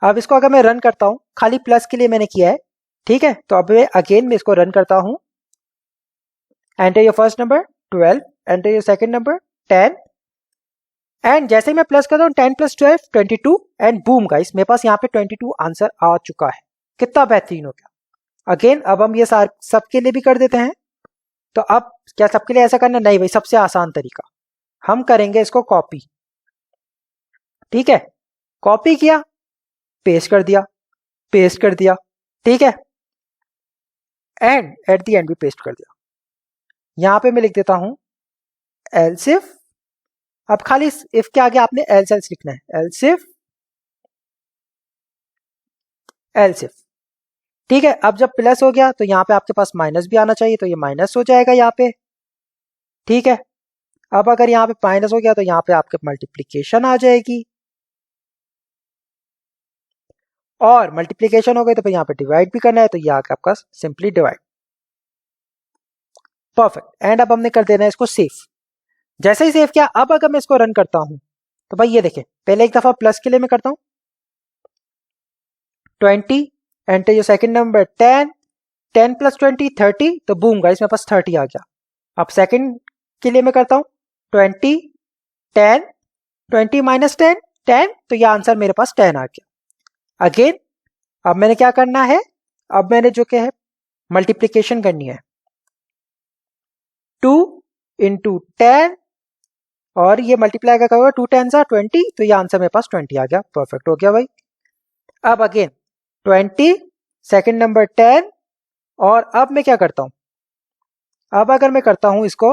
अब इसको अगर मैं रन करता हूं, खाली प्लस के लिए मैंने किया है। ठीक है, तो अब मैं अगेन मैं इसको रन करता हूं, enter your first number 12, enter your second number 10, and जैसे ही मैं प्लस करता हूं 10 + 12 22, एंड बूम गाइस मेरे पास यहाँ पे 22 आंसर आ चुका है। कितना बेहतरीन हो गया। अगेन अब हम ये सबके लिए भी कर देते हैं। तो अब क्या सबके लिए ऐसा करना, नहीं भाई, सबसे आसान तरीका, हम करेंगे इसको कॉपी। ठीक है, कॉपी किया, पेस्ट कर दिया, पेस्ट कर दिया। ठीक है, एंड एट द एंड भी पेस्ट कर दिया। यहां पे मैं लिख देता हूं एल्स इफ, अब खाली इफ के आगे आपने एल्स एल्स लिखना है, एल्स इफ, एल्स इफ। ठीक है, अब जब प्लस हो गया तो यहां पे आपके पास माइनस भी आना चाहिए, तो ये माइनस हो जाएगा यहाँ पे। ठीक है, अब अगर यहाँ पे माइनस हो गया तो यहाँ पे आपके मल्टीप्लीकेशन आ जाएगी, और मल्टीप्लीकेशन हो गई तो फिर यहाँ पे डिवाइड भी करना है, तो ये आगे आपका सिंपली डिवाइड। परफेक्ट, एंड अब हमने कर देना है इसको सेव। जैसे ही सेव किया, अब अगर मैं इसको रन करता हूं तो भाई ये देखें, पहले एक दफा प्लस के लिए मैं करता हूं 20, एंटर योर सेकंड नंबर 10, 10 + 20 30, तो बूम गाइस मेरे पास 30 आ गया। अब सेकंड के लिए मैं करता हूं 20, 10, 20 - 10 10, तो ये आंसर मेरे पास 10 आ गया। अगेन अब मैंने क्या करना है, अब मैंने जो क्या है मल्टीप्लीकेशन करनी है, 2 × 10, और ये मल्टीप्लाई का होगा 2 10 20, तो ये आंसर मेरे पास 20 आ गया। परफेक्ट हो गया भाई। अब अगेन 20, सेकंड नंबर 10, और अब मैं क्या करता हूं, अब अगर मैं करता हूं इसको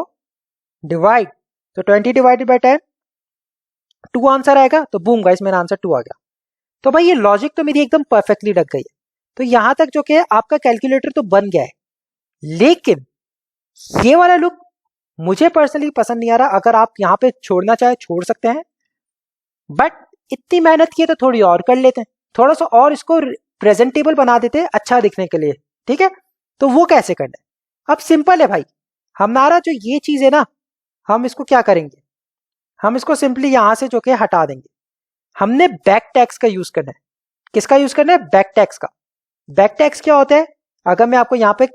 डिवाइड, तो 20 / 10 2 आंसर आएगा, तो बूम गाइस मेरा आंसर 2 आ गया। तो भाई ये लॉजिक तो मेरी एकदम परफेक्टली लग गई है। तो यहां तक जो कि आपका कैलकुलेटर तो बन गया है, लेकिन ये वाला लुक मुझे पर्सनली पसंद नहीं आ रहा। अगर आप यहां पे छोड़ना चाहे छोड़ सकते हैं, बट इतनी मेहनत की है तो थोड़ी और कर लेते हैं, थोड़ा सा और इसको प्रेजेंटेबल बना देते हैं अच्छा दिखने के लिए। ठीक है, तो वो कैसे करना है, अब सिंपल है भाई। हमारा जो ये चीज है ना, हम इसको क्या करेंगे, हम इसको सिंपली यहां से जो कि हटा देंगे। हमने बैक टैक्स का यूज करना है। किसका यूज करना है, बैक टैक्स का। बैक टैक्स क्या होता है, अगर मैं आपको यहां पे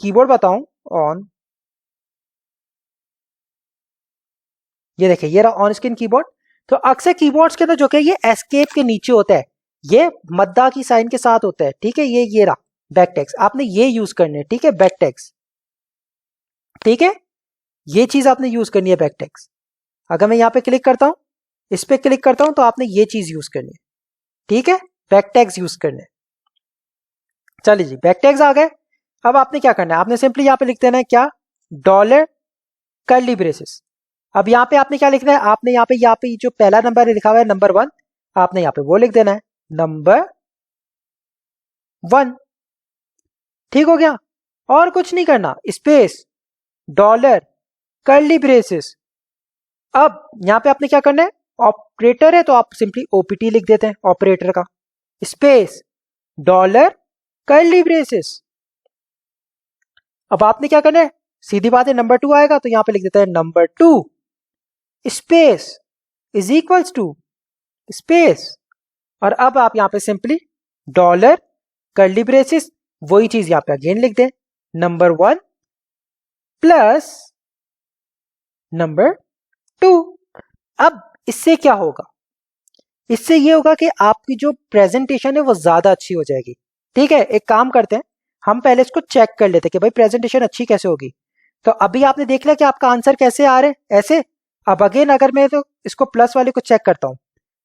कीबोर्ड बताऊं, ऑन, ये देखिए ये रहा ऑन स्क्रीन कीबोर्ड। तो अक्सर कीबोर्ड्स के अंदर जो कि ये एस्केप के नीचे होता है, ये मद्दा की साइन के साथ होता है। ठीक है, ये रहा बैक टैक्स, आपने ये यूज करने है। ठीक है, बैक टैक्स, ठीक है, ये चीज आपने यूज करनी है बैक टैक्स। अगर मैं यहां पे क्लिक करता हूं, इस पे क्लिक करता हूं, तो आपने ये चीज यूज करनी है। ठीक है, बैक टैक्स यूज करने। चलिए जी, बैक टैक्स आ गए। अब आपने क्या करना है, आपने सिंपली यहां पे लिख देना है क्या, डॉलर कर्ली ब्रेसेस। अब यहाँ पे आपने क्या लिखना है, आपने यहाँ पे जो पहला नंबर लिखा हुआ है नंबर 1, आपने यहाँ पे वो लिख देना है नंबर 1। ठीक हो गया, और कुछ नहीं करना, स्पेस, डॉलर कर्ली ब्रेसेस। अब यहाँ पे आपने क्या करना है, ऑपरेटर है तो आप सिंपली ओपीटी लिख देते हैं ऑपरेटर का, स्पेस, डॉलर कर्ली ब्रेसेस। अब आपने क्या करना है, सीधी बात है, नंबर 2 आएगा तो यहाँ पे लिख देते हैं number 2 space is equals to space, और अब आप यहां पे सिंपली डॉलर कर्ली ब्रेसेस, वही चीज यहां पे अगेन लिख दें, नंबर 1 प्लस नंबर 2। अब इससे क्या होगा, इससे ये होगा कि आपकी जो प्रेजेंटेशन है वो ज्यादा अच्छी हो जाएगी। ठीक है, एक काम करते हैं, हम पहले इसको चेक कर लेते हैं कि भाई प्रेजेंटेशन अच्छी कैसे होगी। तो अभी आपने देख लिया कि आपका आंसर कैसे आ रहे हैं, ऐसे। अब अगेन अगर मैं तो इसको प्लस वाले को चेक करता हूं,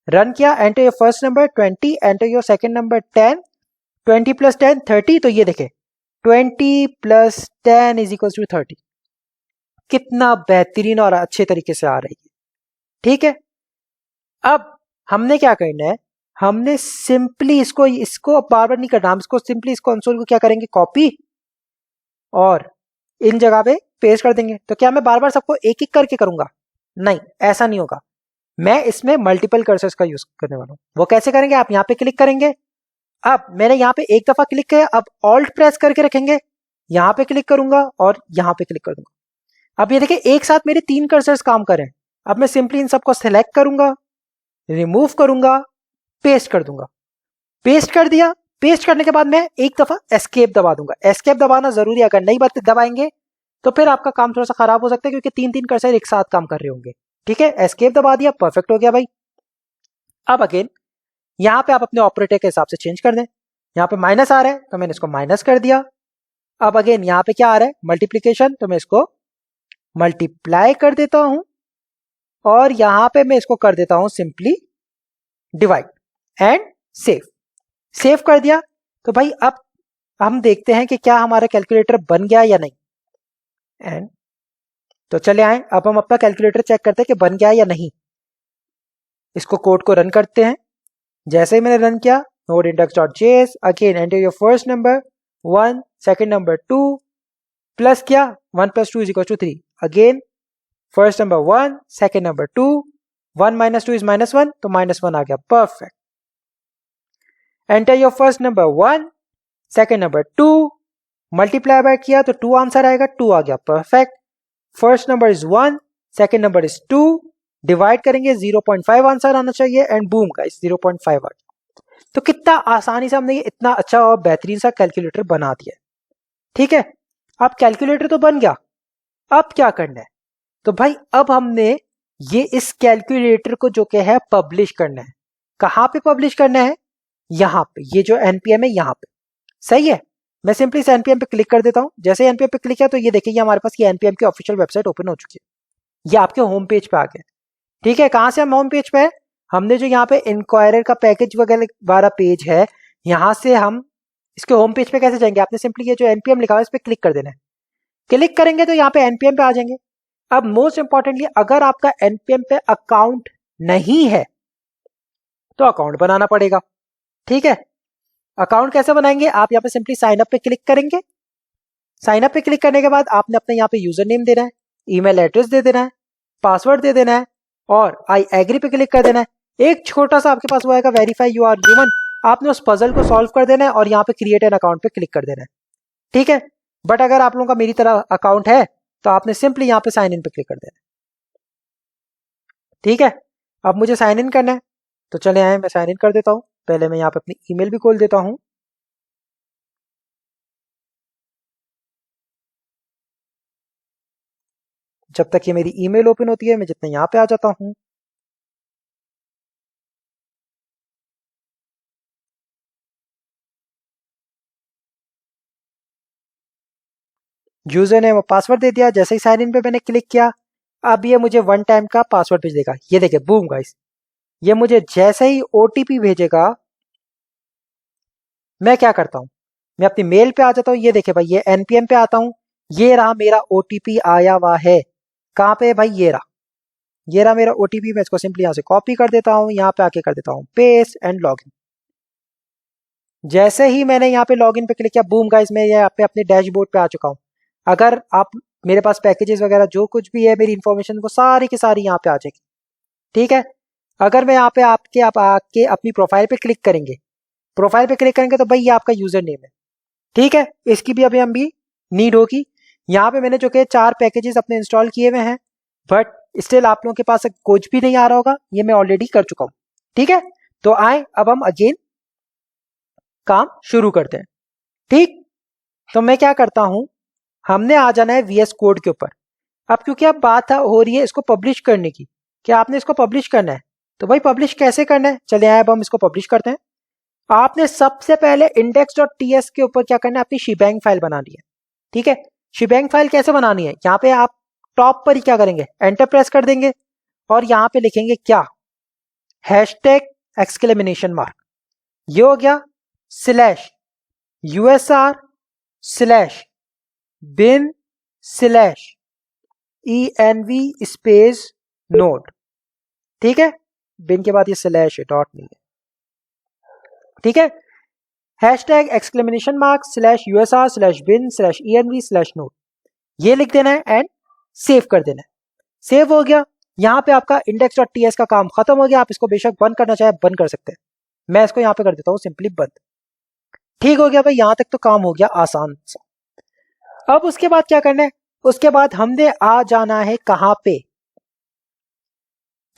रन किया, enter your first number 20, enter your second number 10, 20 plus 10 30। तो ये देखे 20 प्लस 10 इज इक्वल टू 30। कितना बेहतरीन और अच्छे तरीके से आ रही है। ठीक है, अब हमने क्या करना है, हमने सिंपली इसको बार बार नहीं करना, हम इसको सिंपली इस कंसोल को क्या करेंगे, कॉपी और इन जगह पे पेस्ट कर देंगे। तो क्या मैं बार बार सबको एक एक करके करूंगा, नहीं ऐसा नहीं होगा, मैं इसमें मल्टीपल कर्सर्स का यूज करने वाला हूं। वो कैसे करेंगे, आप यहां पे क्लिक करेंगे, अब मैंने यहां पे एक दफा क्लिक किया, अब ऑल्ट प्रेस करके रखेंगे, यहां पे क्लिक करूंगा और यहां पे क्लिक कर दूंगा। अब ये देखिए एक साथ मेरे 3 कर्सर्स काम करें। अब मैं सिंपली इन सबको सिलेक्ट करूंगा, रिमूव करूंगा, पेस्ट कर दूंगा। पेस्ट कर दिया, पेस्ट करने के बाद मैं एक दफा एस्केप दबा दूंगा। एस्केप दबाना जरूरी है, अगर नहीं दबाएंगे तो फिर आपका काम थोड़ा सा खराब हो सकता है, क्योंकि 3 कर्सर एक साथ काम कर रहे होंगे। ठीक है, एस्केप दबा दिया, परफेक्ट हो गया भाई। अब अगेन यहां पे आप अपने ऑपरेटर के हिसाब से चेंज कर दें। यहां पे माइनस आ रहा है तो मैंने इसको माइनस कर दिया। अब अगेन यहां पे क्या आ रहा है, मल्टीप्लीकेशन, तो मैं इसको मल्टीप्लाई कर देता हूं, और यहां पे मैं इसको कर देता हूं simply divide and save. Save कर दिया। तो भाई अब हम देखते हैं कि क्या हमारा कैलकुलेटर बन गया या नहीं। एंड तो चले आए, अब हम अपना कैलकुलेटर चेक करते हैं कि बन गया या नहीं। इसको कोड को रन करते हैं। जैसे ही मैंने रन किया, node index.js, again enter your first number 1, second number 2, plus किया 1 + 2 = 3, again first number 1, second number 2, 1 - 2 is -1, तो -1 आ गया, perfect. Enter your first number 1, second number 2, multiply by किया तो 2 आंसर आएगा, 2 आ गया, perfect. First number is 1, second number is 2, divide करेंगे 0.5 answer आना चाहिए, एंड बूम गाइस 0.5 आ गया। तो कितना आसानी से हमने ये इतना अच्छा और बेहतरीन सा कैलकुलेटर बना दिया। ठीक है, अब कैलकुलेटर तो बन गया, अब क्या करना है, तो भाई अब हमने ये इस कैलकुलेटर को जो कि है पब्लिश करना है। कहां पे पब्लिश करना है, यहां पे, ये जो एनपीएम है यहां पे, सही है। मैं सिंपली इस एनपीएम पे क्लिक कर देता हूं। जैसे एनपीएम पे क्लिक किया तो ये देखिए हमारे पास ये एनपीएम की ऑफिशियल वेबसाइट ओपन हो चुकी है, ये आपके होम पेज पे आ गया। ठीक है, कहां से हम होम पेज पे है, हमने जो यहाँ पे इंक्वायरर का पैकेज वगैरह वाला पेज है, यहां से हम इसके होम पेज पे कैसे जाएंगे, आपने सिंपली ये जो एनपीएम लिखा हुआ है इस पे क्लिक कर देना है। क्लिक करेंगे तो यहाँ पे एनपीएम पे आ जाएंगे। अब मोस्ट इंपॉर्टेंटली, अगर आपका एनपीएम पे अकाउंट नहीं है तो अकाउंट बनाना पड़ेगा। ठीक है, अकाउंट कैसे बनाएंगे, आप यहाँ पे सिंपली साइन अप पे क्लिक करेंगे। साइन अप पे क्लिक करने के बाद आपने अपने यहाँ पे यूजर नेम देना है, ईमेल एड्रेस दे देना है, पासवर्ड दे देना है, और आई एग्री पे क्लिक कर देना है। एक छोटा सा आपके पास वो आएगा, वेरीफाई यू आर ह्यूमन, आपने उस पजल को सॉल्व कर देना है और यहाँ पे क्रिएट एन अकाउंट पे क्लिक कर देना है। ठीक है, बट अगर आप लोगों का मेरी तरह अकाउंट है तो आपने सिंपली यहाँ पे साइन इन पे क्लिक कर देना है। ठीक है, अब मुझे साइन इन करना है, तो चले आए, मैं साइन इन कर देता हूं। पहले मैं यहाँ पे अपनी ईमेल भी खोल देता हूं। जब तक ये मेरी ईमेल ओपन होती है मैं जितना यहाँ पे आ जाता हूं। यूजर नेम और पासवर्ड दे दिया। जैसे ही साइन इन पे मैंने क्लिक किया, अब ये मुझे 1 टाइम का पासवर्ड भेज देगा। ये देखिए बूम गाइस, ये मुझे जैसे ही ओटीपी भेजेगा, मैं क्या करता हूं, मैं अपनी मेल पे आ जाता हूं। ये देखिए भाई, ये एनपीएम पे आता हूं, ये रहा मेरा ओटीपी आया हुआ है। कहां पे भाई, ये रहा, ये रहा मेरा ओटीपी। मैं इसको सिंपली यहां से कॉपी कर देता हूं, यहां पे आके कर देता हूं पेस्ट एंड लॉगिन। जैसे ही मैंने यहाँ पे लॉगिन पे क्लिक किया, बूम गाइस, मैं यहाँ पे अपने डैशबोर्ड पे आ चुका हूँ। अगर आप, मेरे पास पैकेजेस वगैरह जो कुछ भी है, मेरी इंफॉर्मेशन वो सारी की सारी यहाँ पे आ जाएगी। ठीक है, अगर मैं यहाँ पे आप आके अपनी प्रोफाइल पे क्लिक करेंगे, प्रोफाइल पे क्लिक करेंगे तो भाई ये आपका यूजर नेम है। ठीक है, इसकी भी अभी हम भी नीड होगी। यहाँ पे मैंने जो कि 4 पैकेजेस अपने इंस्टॉल किए हुए हैं, बट स्टिल आप लोगों के पास कुछ भी नहीं आ रहा होगा, ये मैं ऑलरेडी कर चुका हूँ। ठीक है, तो आए अब हम अगेन काम शुरू करते हैं। ठीक, तो मैं क्या करता हूं, हमने आ जाना है VS कोड के ऊपर। अब क्योंकि अब बात हो रही है इसको पब्लिश करने की, क्या आपने इसको पब्लिश करना है, तो भाई पब्लिश कैसे करना है, चलिए अब हम इसको पब्लिश करते हैं। आपने सबसे पहले index.ts के ऊपर क्या करना है, अपनी शीबैंग फाइल बनानी है। ठीक है, शीबैंग फाइल कैसे बनानी है, यहाँ पे आप टॉप पर ही क्या करेंगे, एंटर प्रेस कर देंगे और यहाँ पे लिखेंगे क्या, #! ये हो गया, /usr/bin/env स्पेस नोड। ठीक है, बिन के बाद ये स्लैश है, डॉट नहीं है। ठीक है, #!/usr/bin/env/node ये लिख देना है एंड सेव कर देना है। सेव हो गया, यहां पे आपका index.ts का काम खत्म हो गया। आप इसको बेशक बंद करना चाहे बंद कर सकते हैं, मैं इसको यहां पे कर देता हूं सिंपली बंद। ठीक हो गया भाई, यहां तक तो काम हो गया आसान सा। अब उसके बाद क्या करना है, उसके बाद हमने आ जाना है कहां पे,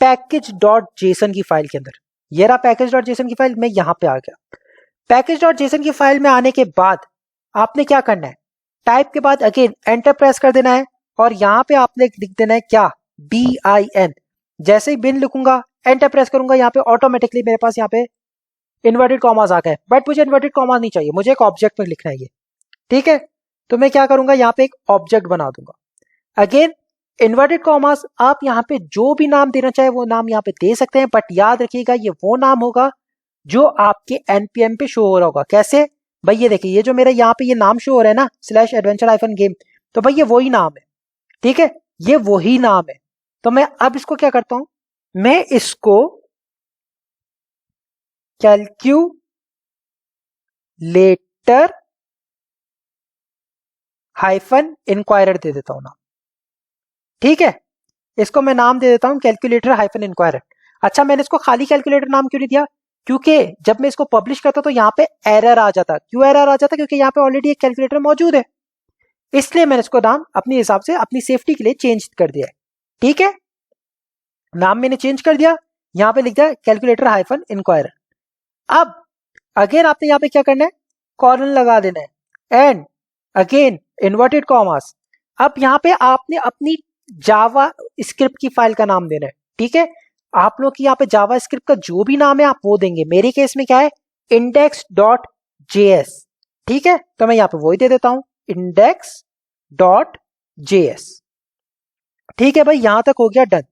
package.json की फाइल के अंदर। ये रहा package.json की फाइल, मैं यहां पे आ गया। package.json की फाइल में आने के बाद आपने क्या करना है, टाइप के बाद अगेन एंटर प्रेस कर देना है और यहां पे आपने लिख देना है क्या, bin। जैसे ही बिन लिखूंगा, एंटर प्रेस करूंगा, यहाँ पे ऑटोमेटिकली मेरे पास यहाँ पे इन्वर्टेड कॉमास आ गए, बट मुझे इन्वर्टेड कॉमास नहीं चाहिए, मुझे एक ऑब्जेक्ट में लिखना है ये। ठीक है, तो मैं क्या करूंगा, यहाँ पे एक ऑब्जेक्ट बना दूंगा। अगेन इन्वर्टेड कॉमास, आप यहाँ पे जो भी नाम देना चाहे वो नाम यहाँ पे दे सकते हैं, बट याद रखिएगा ये वो नाम होगा जो आपके npm पे शो हो रहा होगा। कैसे भाई, ये देखिए, ये जो मेरा यहाँ पे ये नाम शो हो रहा है ना, /adventure-game, तो भाई ये वही नाम है। ठीक है, ये वही नाम है। तो मैं अब इसको क्या करता हूं, मैं इसको कैलकुलेटर -inquirer दे देता हूं नाम। ठीक है, इसको मैं नाम दे देता हूं कैलकुलेटर -inquirer। अच्छा, मैंने इसको खाली कैलकुलेटर नाम क्यों नहीं दिया, क्योंकि जब मैं इसको पब्लिश करता तो यहाँ पे एरर आ जाता। क्यों एरर आ जाता, क्योंकि यहाँ पे ऑलरेडी एक कैलकुलेटर मौजूद है, इसलिए मैंने इसको नाम अपने हिसाब से अपनी सेफ्टी के लिए चेंज कर दिया है। ठीक है, नाम मैंने चेंज कर दिया, यहाँ पे लिख दिया कैलकुलेटर -inquirer। अब अगेन आपने यहाँ पे क्या करना है, कॉलन लगा देना है एंड अगेन इन्वर्टेड कॉमास। अब यहाँ पे आपने अपनी जावा स्क्रिप्ट की फाइल का नाम देना है। ठीक है, आप लोग की यहाँ पे जावा स्क्रिप्ट का जो भी नाम है आप वो देंगे। मेरे केस में क्या है, index.js। ठीक है, तो मैं यहाँ पे वही दे देता हूं, index.js। ठीक है भाई, यहां तक हो गया डन।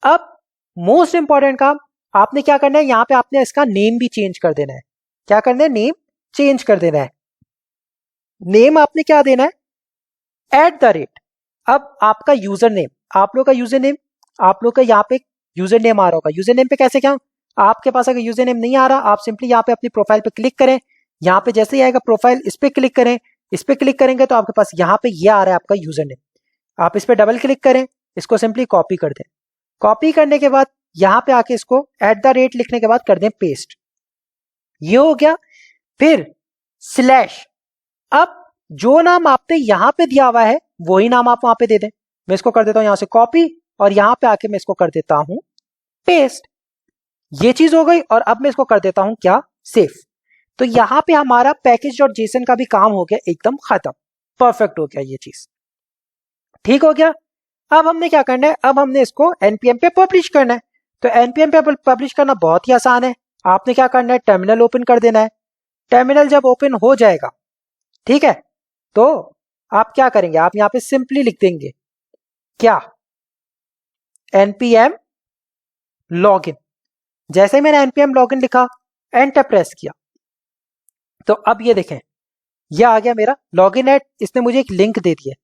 अब मोस्ट इंपॉर्टेंट काम आपने क्या करना है, यहां पे आपने इसका नेम भी चेंज कर देना है। क्या करना है, नेम चेंज कर देना है। नेम आपने क्या देना है, @। अब आपका यूजर नेम, आप लोग का यूजर नेम, आप लोग का यहाँ पे यूजर नेम आ रहा होगा। यूजर नेम पे कैसे, क्या आपके पास अगर यूजर नेम नहीं आ रहा, आप सिंपली यहाँ पे अपनी प्रोफाइल पे क्लिक करें, यहाँ पे जैसे ही आएगा प्रोफाइल, इस पे क्लिक करें, इस पे क्लिक करेंगे तो आपके पास यहाँ पे ये आ रहा है आपका यूजर नेम। आप इस पे डबल क्लिक करें, इसको सिंपली कॉपी कर दें। कॉपी करने के बाद यहाँ पे आके इसको @ लिखने के बाद कर दें पेस्ट। ये हो गया। फिर स्लैश, अब जो नाम आपने यहां पे दिया हुआ है वही नाम आप वहां पे दे दें। मैं इसको कर देता हूं यहां से कॉपी और यहां पे आके मैं इसको कर देता हूं पेस्ट। ये चीज हो गई और अब मैं इसको कर देता हूं क्या, सेव। तो यहां पे हमारा package.json का भी काम हो गया एकदम खत्म, परफेक्ट हो गया ये चीज। ठीक हो गया। अब हमने क्या करना है, अब हमने इसको npm पे पब्लिश करना है। तो npm पे पब्लिश करना बहुत ही आसान है। आपने क्या करना है, टर्मिनल ओपन कर देना है। टर्मिनल जब ओपन हो जाएगा, ठीक है, तो आप क्या करेंगे, आप यहां पे सिंपली लिख देंगे क्या, npm लॉगिन। जैसे ही मैंने npm लॉगिन लिखा, एंटर प्रेस किया, तो अब ये देखें, ये आ गया मेरा लॉगिन एट। इसने मुझे एक लिंक दे दिया।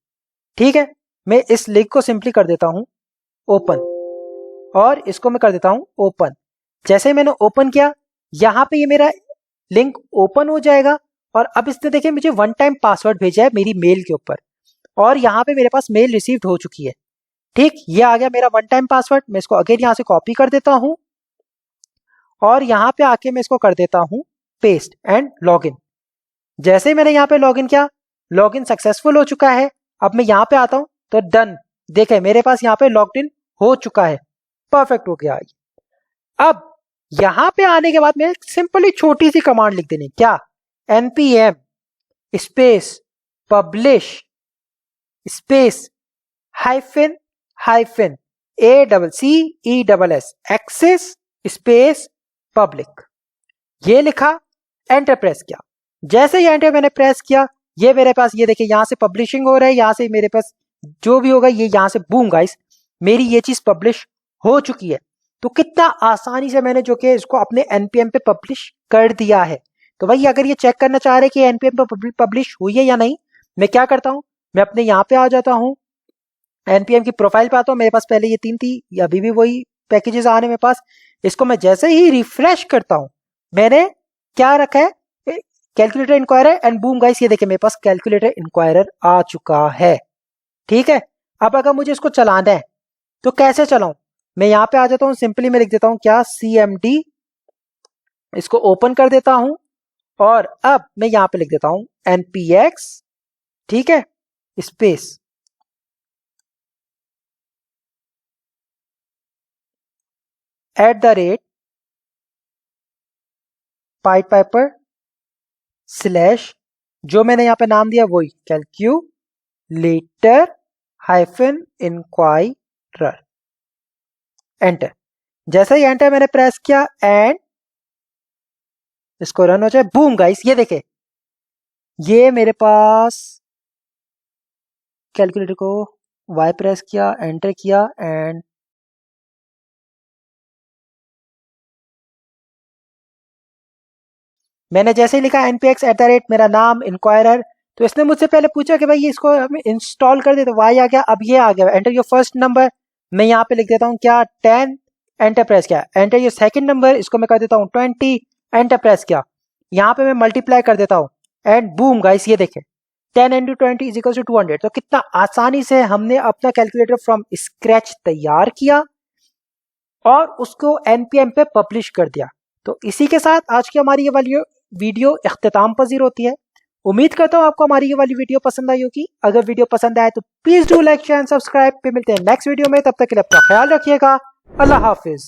ठीक है, मैं इस लिंक को सिंपली कर देता हूं ओपन और इसको मैं कर देता हूं ओपन। जैसे ही मैंने ओपन किया, यहां पे ये मेरा लिंक ओपन हो जाएगा और अब इसने देखिए मुझे 1 टाइम पासवर्ड भेजा है मेरी मेल के ऊपर और यहां पे मेरे पास मेल रिसीव्ड हो चुकी है। ठीक, ये आ गया मेरा 1 टाइम पासवर्ड। मैं इसको अगेन यहां से कॉपी कर देता हूं और यहां पे आके मैं इसको कर देता हूं पेस्ट एंड लॉगिन। जैसे ही मैंने यहां पे लॉगिन किया, लॉगिन सक्सेसफुल हो चुका है। अब मैं यहां पे आता हूं तो डन, देखें मेरे पास यहां पे लॉग्ड इन हो चुका है, परफेक्ट हो गया। अब यहां पे आने के बाद मैं सिंपली छोटी सी कमांड लिख देनी, क्या, npm space publish space hyphen hyphen ACCESS access space public, ये लिखा, एंटर प्रेस किया। जैसे ही एंटर मैंने प्रेस किया, ये मेरे पास ये देखिए यहां से पब्लिशिंग हो रहा है, यहां से मेरे पास जो भी होगा ये यहां से बूम गाइस मेरी ये चीज पब्लिश हो चुकी है। तो कितना आसानी से मैंने जो कि इसको अपने एनपीएम पे पब्लिश कर दिया है। तो भाई अगर ये चेक करना चाह रहे कि एनपीएम पे पब्लिश हुई है या नहीं, मैं क्या करता हूं, मैं अपने यहाँ पे आ जाता हूं, एनपीएम की प्रोफाइल पे आता हूं। मेरे पास पहले ये 3 थी, अभी भी वही पैकेजेस आ रहे हैं मेरे पास। इसको मैं जैसे ही रिफ्रेश करता हूं, मैंने क्या रखा है, calculator inquirer, and boom guys ये देखिए मेरे पास कैलकुलेटर इंक्वायरर आ चुका है। ठीक है, अब अगर मुझे इसको चलाना है तो कैसे चलाऊं, मैं यहां पे आ जाता हूं, सिंपली मैं लिख देता हूं क्या, CMD, इसको ओपन कर देता हूं, और अब मैं यहां पे लिख देता हूं NPX, ठीक है, स्पेस @ पाइट पाइपर स्लैश, जो मैंने यहां पे नाम दिया वही कैलकुलेटर हाइफन इंक्वायरर, एंटर। जैसे ही एंटर मैंने प्रेस किया एंड इसको रन हो जाए, बूम गाइस ये देखे ये मेरे पास कैलकुलेटर को वाई प्रेस किया, एंटर किया, एंड मैंने जैसे ही लिखा NPX @ मेरा नाम इंक्वायरर, तो इसने मुझसे पहले पूछा कि भाई ये इसको हमें इंस्टॉल कर दे, तो वाई आ गया, अब ये आ गया एंटर योर फर्स्ट नंबर, मैं यहाँ पे लिख देता हूँ क्या 10, एंटर प्रेस किया, एंटर योर सेकंड नंबर, इसको मैं कर देता हूँ 20, एंटर प्रेस किया, यहाँ पे मैं मल्टीप्लाई कर देता हूँ, एंड बूम गाइस ये देखें 10 × 20 = 200। तो कितना आसानी से हमने अपना कैलकुलेटर फ्रॉम स्क्रैच तैयार किया और उसको एनपीएम पे पब्लिश कर दिया। तो इसी के साथ आज की हमारी ये वाली वीडियो इख्तिताम पजीर होती है। उम्मीद करता हूँ आपको हमारी ये वाली वीडियो पसंद आई होगी। अगर वीडियो पसंद आए तो please do like, share and subscribe. पे मिलते हैं नेक्स्ट वीडियो में, तब तक के लिए अपना ख्याल रखिएगा। अल्लाह हाफिज।